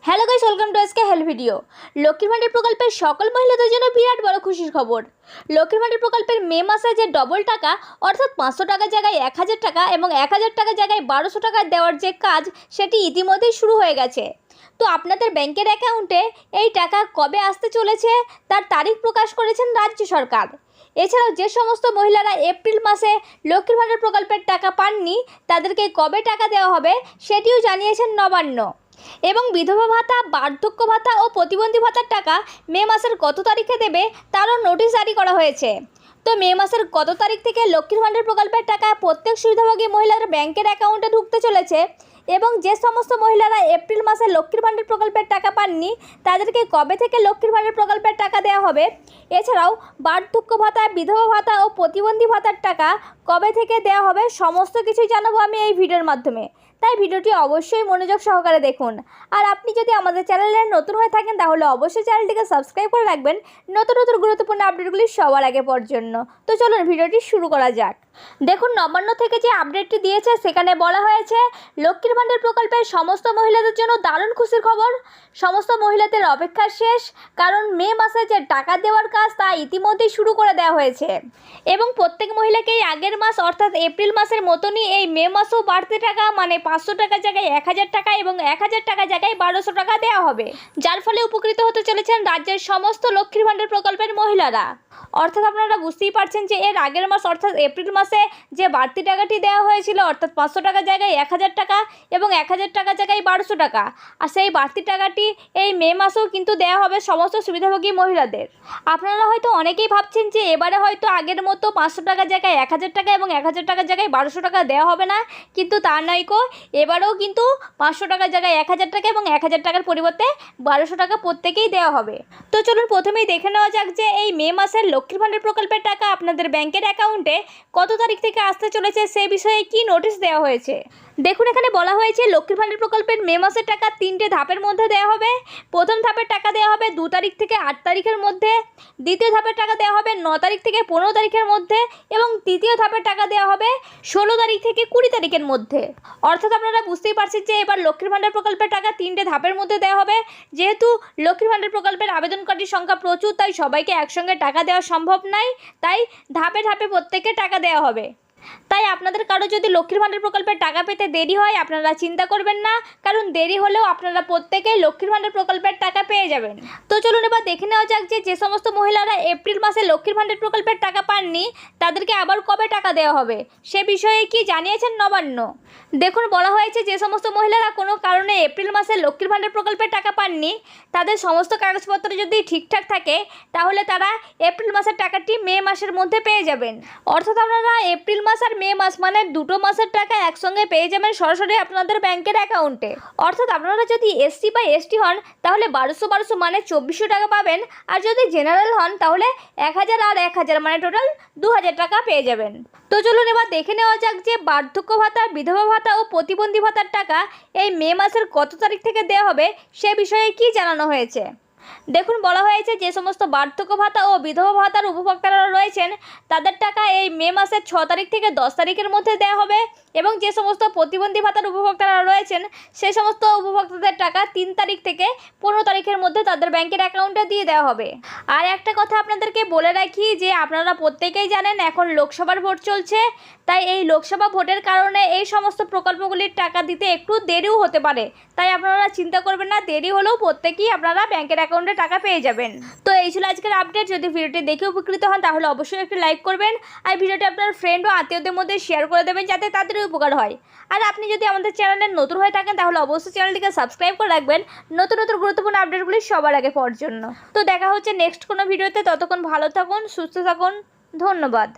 Hello guys, welcome to আজকে help video. লক্ষ্মীর ভান্ডার প্রকল্পের সকল মহিলাদের জন্য বিরাট বড় খুশির খবর। লক্ষ্মীর ভান্ডার প্রকল্পের মে মাসে যে ডবল টাকা অর্থাৎ 500 টাকার জায়গায় 1000 টাকা এবং 1000 টাকার জায়গায় 1200 টাকা দেওয়ার যে কাজ সেটি ইতিমধ্যেই শুরু হয়ে গেছে। তো আপনাদের ব্যাংকের অ্যাকাউন্টে এই টাকা কবে আসতে চলেছে তার তারিখ প্রকাশ করেছেন রাজ্য সরকার। এছাড়াও যে সমস্ত মহিলারা এপ্রিল মাসে লক্ষ্মীর ভান্ডার প্রকল্পের টাকা পাননি তাদেরকে কবে টাকা দেওয়া হবে সেটিও জানিয়েছেন নবান্ন। এবং বিধবা ভাতা, বার্ধক্য ভাতা ও প্রতিবন্ধী ভাতার টাকা মে মাসের কত তারিখে দেবে তারও নোটিশ জারি করা হয়েছে। তো মে মাসের কত তারিখ থেকে লক্ষ্মীর ভান্ডার প্রকল্পের টাকা প্রত্যেক সুবিধাভোগী মহিলার ব্যাংকের অ্যাকাউন্টে ঢুকতে চলেছে এবং যে সমস্ত মহিলারা এপ্রিল মাসে লক্ষ্মীর ভান্ডার প্রকল্পের টাকা পাননি তাদেরকে কবে থেকে লক্ষ্মীর ভান্ডার প্রকল্পের টাকা দেওয়া হবে, এছাড়াও বার্ধক্য ভাতা, বিধবা ভাতা ও প্রতিবন্ধী ভাতার টাকা কবে থেকে দেওয়া হবে সমস্ত কিছুই জানাবো আমি এই ভিডিওর মাধ্যমে। তাই ভিডিওটি অবশ্যই মনোযোগ সহকারে দেখুন। আর আপনি যদি আমাদের চ্যানেলে নতুন হয়ে থাকেন তাহলে অবশ্যই চ্যানেলটিকে সাবস্ক্রাইব করে রাখবেন নতুন নতুন গুরুত্বপূর্ণ আপডেটগুলি সবার আগে পাওয়ার জন্য। তো চলুন ভিডিওটি শুরু করা যাক। দেখুন, নবান্ন থেকে যে আপডেটটি দিয়েছে সেখানে বলা হয়েছে লক্ষ্মীর ভান্ডার প্রকল্পের সমস্ত মহিলাদের জন্য দারুণ খুশির খবর। সমস্ত মহিলাদের অপেক্ষা শেষ, কারণ মে মাসে যে টাকা দেওয়ার কাজ তা ইতিমধ্যেই শুরু করে দেওয়া হয়েছে এবং প্রত্যেক মহিলাকেই আগের মাস অর্থাৎ এপ্রিল মাসের মতনই এই মে মাসেও বাড়তি টাকা মানে 500 টাকার জায়গায় 1000 টাকা এবং 1000 টাকার জায়গায় 1200 টাকা দেওয়া হবে, যার ফলে উপকৃত হতে চলেছেন রাজ্যের সমস্ত লক্ষ্মীর ভান্ডার প্রকল্পের মহিলারা। অর্থাৎ আপনারা বুঝতেই পারছেন যে এর আগের মাস অর্থাৎ এপ্রিল মাসে যে বাড়তি টাকাটি দেওয়া হয়েছিল অর্থাৎ 500 টাকার জায়গায় 1000 টাকা এবং 1000 টাকার জায়গায় 1200 টাকা, আর সেই বাড়তি টাকাটি এই মে মাসেও কিন্তু দেওয়া হবে সমস্ত সুবিধাভোগী মহিলাদের। আপনারা হয়তো অনেকেই ভাবছেন যে এবারে হয়তো আগের মতো 500 টাকার জায়গায় 1000 টাকা এবং 1000 টাকার জায়গায় 1200 টাকা দেওয়া হবে না, কিন্তু তা নয় কো, এবারেও কিন্তু 500 টাকার জায়গায় 1000 টাকা এবং 1000 টাকার পরিবর্তে 1200 টাকা প্রত্যেকেই দেওয়া হবে। তো চলুন প্রথমেই দেখে নেওয়া যাক যে এই মে মাসের লক্ষ্মীর ভান্ডার প্রকল্পের টাকা আপনাদের ব্যাংকের অ্যাকাউন্টে কত তারিখ থেকে আসতে চলেছে সে বিষয়ে কি নোটিশ দেওয়া হয়েছে। দেখুন, এখানে বলা হয়েছে লক্ষ্মীর ভান্ডার প্রকল্পের মে মাসের টাকা 3টে ধাপের মধ্যে দেওয়া হবে। প্রথম ধাপের টাকা দেওয়া হবে 2 তারিখ থেকে 8 তারিখের মধ্যে, দ্বিতীয় ধাপের টাকা দেওয়া হবে 9 তারিখ থেকে 15 তারিখের মধ্যে এবং তৃতীয় ধাপের টাকা দেওয়া হবে 16 তারিখ থেকে 20 তারিখের মধ্যে। অর্থাৎ আপনারা বুঝতেই পারছেন যে এবার লক্ষ্মীর ভান্ডার প্রকল্পের টাকা 3টে ধাপের মধ্যে দেওয়া হবে। যেহেতু লক্ষ্মীর ভান্ডার প্রকল্পের আবেদনকারীর সংখ্যা প্রচুর, তাই সবাইকে একসঙ্গে টাকা দেওয়া সম্ভব নয়, তাই ধাপে ধাপে প্রত্যেককে টাকা দেওয়া হবে। তাই আপনাদের কারো যদি লক্ষ্মীর ভান্ডার প্রকল্পের টাকা পেতে দেরি হয় আপনারা চিন্তা করবেন না, কারণ দেরি হলেও আপনারা প্রত্যেকেই লক্ষ্মীর ভান্ডার প্রকল্পের টাকা পেয়ে যাবেন। তো চলুন এবার দেখে নেওয়া যাক যে সমস্ত মহিলারা এপ্রিল মাসে লক্ষ্মীর ভান্ডার প্রকল্পের টাকা পাননি তাদেরকে আবার কবে টাকা দেওয়া হবে সে বিষয়ে কি জানিয়েছেন নবান্ন। দেখুন, বলা হয়েছে যে সমস্ত মহিলারা কোনো কারণে এপ্রিল মাসে লক্ষ্মীর ভান্ডার প্রকল্পের টাকা পাননি তাদের সমস্ত কাগজপত্র যদি ঠিকঠাক থাকে তাহলে তারা এপ্রিল মাসের টাকাটি মে মাসের মধ্যে পেয়ে যাবেন। অর্থাৎ আপনারা এপ্রিল মাস আর মে মাস মানে দুটো মাসের টাকা একসঙ্গে পেয়ে যাবেন সরাসরি আপনাদের ব্যাংকের অ্যাকাউন্টে। অর্থাৎ আপনারা যদি এসসি বা এসটি হন তাহলে 1200 মানে 2400 টাকা পাবেন, আর যদি জেনারেল হন তাহলে 1000 আর 1000 মানে টোটাল 2000 টাকা পেয়ে যাবেন। তো চলুন এবার দেখে নেওয়া যাক যে বার্ধক্য ভাতা, বিধবা ভাতা ও প্রতিবন্ধী ভাতার টাকা এই মে মাসের কত তারিখ থেকে দেওয়া হবে সে বিষয়ে কি জানানো হয়েছে। দেখুন, বলা হয়েছে যে সমস্ত বার্ধক্য ভাতা ও বিধবা ভাতার উপভোক্তারা রয়েছেন তাদের টাকা এই মে মাসের 6 তারিখ থেকে 10 তারিখের মধ্যে দেওয়া হবে এবং যে সমস্ত প্রতিবন্ধী ভাতার উপভোক্তারা রয়েছেন সেই সমস্ত উপভোক্তাদের টাকা 3 তারিখ থেকে 15 তারিখের মধ্যে তাদের ব্যাংকের অ্যাকাউন্টে দিয়ে দেওয়া হবে। আর একটা কথা আপনাদেরকে বলে রাখি যে আপনারা প্রত্যেকেই জানেন এখন লোকসভার ভোট চলছে, তাই এই লোকসভা ভোটের কারণে এই সমস্ত প্রকল্পগুলির টাকা দিতে একটু দেরিও হতে পারে, তাই আপনারা চিন্তা করবেন না, দেরি হলেও প্রত্যেকেই আপনারা ব্যাংকের অ্যাকাউন্টে টাকা পেয়ে যাবেন। তো এই ছিল আজকের আপডেট। যদি ভিডিওটি দেখে উপকৃত হন তাহলে অবশ্যই একটি লাইক করবেন আর ভিডিওটি আপনার ফ্রেন্ড ও আত্মীয়দের মধ্যে শেয়ার করে দেবেন যাতে তাদেরও উপকার হয়। আর আপনি যদি আমাদের চ্যানেলে নতুন হয়ে থাকেন তাহলে অবশ্যই চ্যানেলটিকে সাবস্ক্রাইব করে রাখবেন নতুন নতুন গুরুত্বপূর্ণ আপডেটগুলি সবার আগে পাওয়ার জন্য। তো দেখা হচ্ছে নেক্সট কোনো ভিডিওতে, ততক্ষণ ভালো থাকুন, সুস্থ থাকুন, ধন্যবাদ।